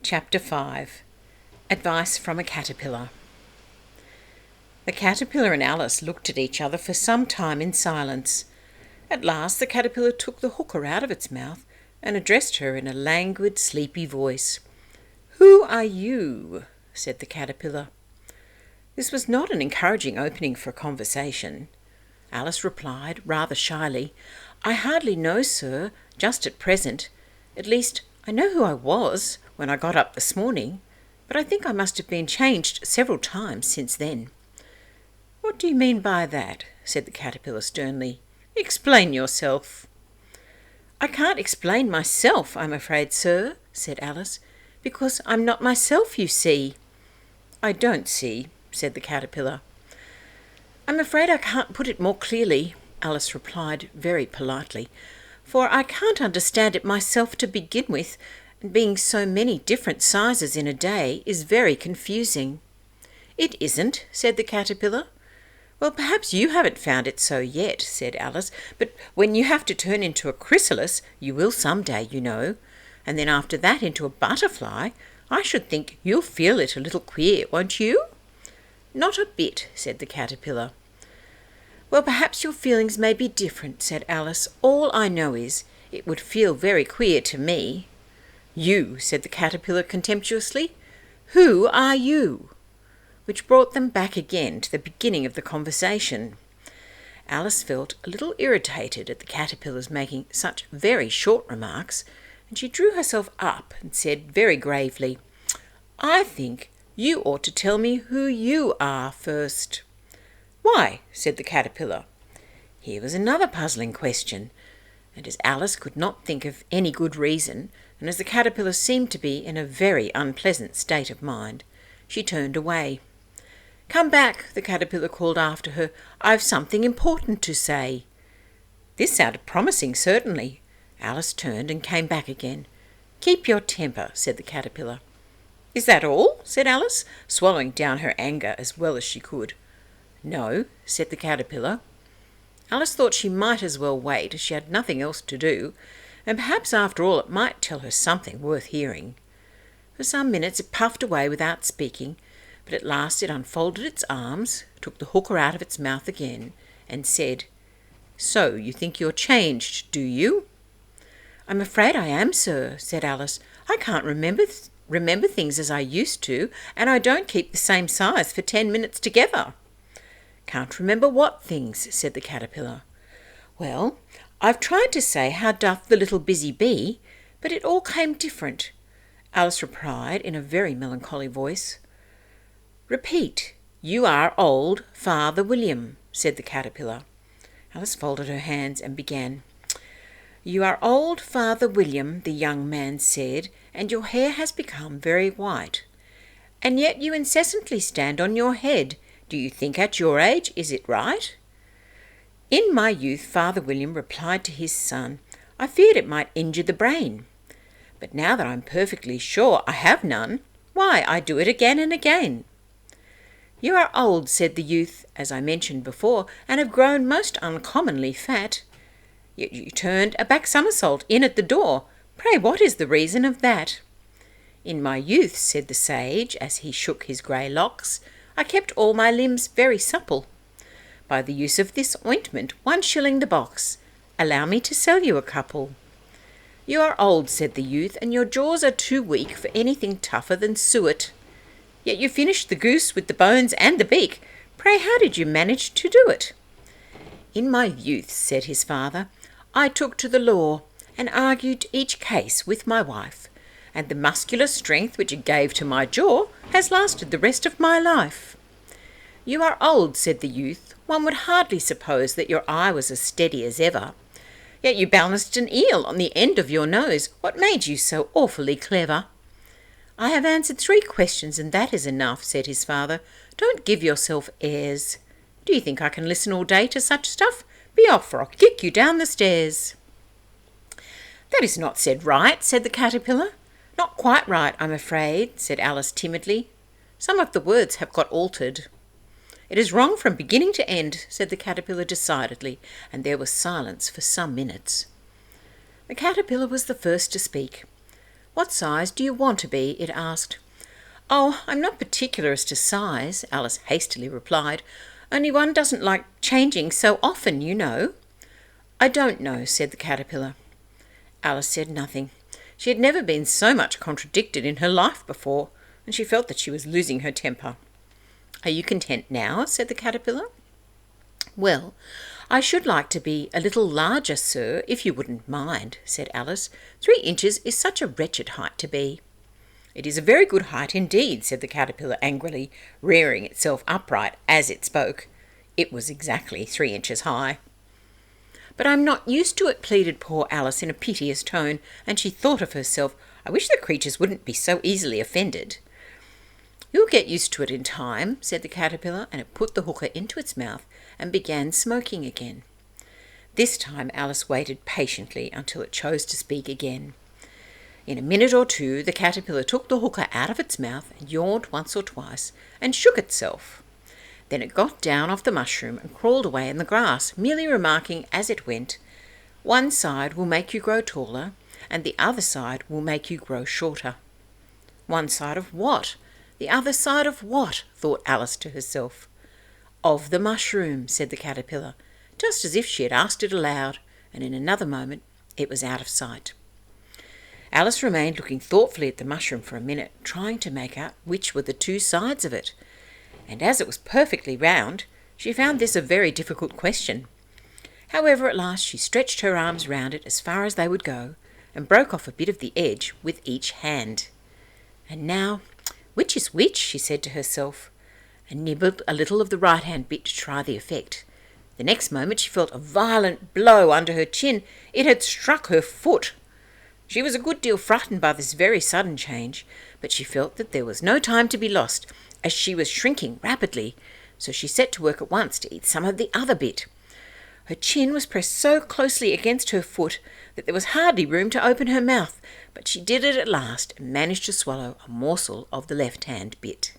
Chapter 5. Advice from a Caterpillar. The caterpillar and Alice looked at each other for some time in silence. At last the caterpillar took the hookah out of its mouth and addressed her in a languid, sleepy voice. "Who are you?" said the caterpillar. This was not an encouraging opening for conversation. Alice replied, rather shyly, "I hardly know, sir, just at present. At least, I know who I was when I got up this morning, but I think I must have been changed several times since then." "What do you mean by that?" said the caterpillar sternly. "Explain yourself." "I can't explain myself, I'm afraid, sir," said Alice, "because I'm not myself, you see." "I don't see," said the caterpillar. "I'm afraid I can't put it more clearly," Alice replied very politely, "for I can't understand it myself to begin with, and being so many different sizes in a day is very confusing." "It isn't," said the caterpillar. "Well, perhaps you haven't found it so yet," said Alice, "but when you have to turn into a chrysalis, you will some day, you know, and then after that into a butterfly, I should think you'll feel it a little queer, won't you?" "Not a bit," said the caterpillar. "Well, perhaps your feelings may be different," said Alice. "All I know is, it would feel very queer to me." "You," said the caterpillar contemptuously. "Who are you?" Which brought them back again to the beginning of the conversation. Alice felt a little irritated at the caterpillar's making such very short remarks, and she drew herself up and said very gravely, "I think you ought to tell me who you are first." "Why?" said the caterpillar. Here was another puzzling question, and as Alice could not think of any good reason, and as the caterpillar seemed to be in a very unpleasant state of mind, she turned away. "Come back," the caterpillar called after her. "I've something important to say." This sounded promising, certainly. Alice turned and came back again. "Keep your temper," said the caterpillar. "Is that all?" said Alice, swallowing down her anger as well as she could. "No," said the caterpillar. Alice thought she might as well wait, as she had nothing else to do, and perhaps after all it might tell her something worth hearing. For some minutes it puffed away without speaking, but at last it unfolded its arms, took the hookah out of its mouth again, and said, "So you think you're changed, do you?" "I'm afraid I am, sir," said Alice. "I can't remember things as I used to, and I don't keep the same size for 10 minutes together." "Can't remember what things?" said the caterpillar. "Well, I've tried to say, how doth the little busy bee, but it all came different," Alice replied in a very melancholy voice. "Repeat, 'You are old, Father William,'" said the caterpillar. Alice folded her hands and began. "You are old, Father William," the young man said, "and your hair has become very white. And yet you incessantly stand on your head. Do you think at your age is it right?" "In my youth," Father William replied to his son, "I feared it might injure the brain. But now that I'm perfectly sure I have none, why, I do it again and again." "You are old," said the youth, "as I mentioned before, and have grown most uncommonly fat. Yet you turned a back somersault in at the door. Pray, what is the reason of that?" "In my youth," said the sage, as he shook his grey locks, "I kept all my limbs very supple. By the use of this ointment, 1 shilling the box. Allow me to sell you a couple." "You are old," said the youth, "and your jaws are too weak for anything tougher than suet. Yet you finished the goose with the bones and the beak. Pray, how did you manage to do it?" "In my youth," said his father, "I took to the law, and argued each case with my wife, and the muscular strength which it gave to my jaw has lasted the rest of my life." "You are old," said the youth. "One would hardly suppose that your eye was as steady as ever. Yet you balanced an eel on the end of your nose. What made you so awfully clever?" "I have answered 3 questions, and that is enough," said his father. "Don't give yourself airs. Do you think I can listen all day to such stuff? Be off, or I'll kick you down the stairs." "That is not said right," said the caterpillar. "Not quite right, I'm afraid," said Alice timidly. "Some of the words have got altered." "It is wrong from beginning to end," said the caterpillar decidedly, and there was silence for some minutes. The caterpillar was the first to speak. "What size do you want to be?" it asked. "Oh, I'm not particular as to size," Alice hastily replied. "Only one doesn't like changing so often, you know." "I don't know," said the caterpillar. Alice said nothing. She had never been so much contradicted in her life before, and she felt that she was losing her temper. "Are you content now?" said the caterpillar. "Well, I should like to be a little larger, sir, if you wouldn't mind," said Alice. 3 inches is such a wretched height to be." "It is a very good height indeed," said the caterpillar angrily, rearing itself upright as it spoke. It was exactly 3 inches high. "But I'm not used to it," pleaded poor Alice in a piteous tone, and she thought of herself, "I wish the creatures wouldn't be so easily offended." "You'll get used to it in time," said the caterpillar, and it put the hookah into its mouth and began smoking again. This time Alice waited patiently until it chose to speak again. In a minute or two the caterpillar took the hookah out of its mouth and yawned once or twice and shook itself. Then it got down off the mushroom and crawled away in the grass, merely remarking as it went, "One side will make you grow taller, and the other side will make you grow shorter." "One side of what? The other side of what?" thought Alice to herself. "Of the mushroom," said the caterpillar, just as if she had asked it aloud, and in another moment it was out of sight. Alice remained looking thoughtfully at the mushroom for a minute, trying to make out which were the 2 sides of it. And as it was perfectly round, she found this a very difficult question. However, at last she stretched her arms round it as far as they would go, and broke off a bit of the edge with each hand. "And now, which is which?" she said to herself, and nibbled a little of the right-hand bit to try the effect. The next moment she felt a violent blow under her chin. It had struck her foot. She was a good deal frightened by this very sudden change, but she felt that there was no time to be lost, as she was shrinking rapidly, so she set to work at once to eat some of the other bit. Her chin was pressed so closely against her foot that there was hardly room to open her mouth, but she did it at last and managed to swallow a morsel of the left-hand bit.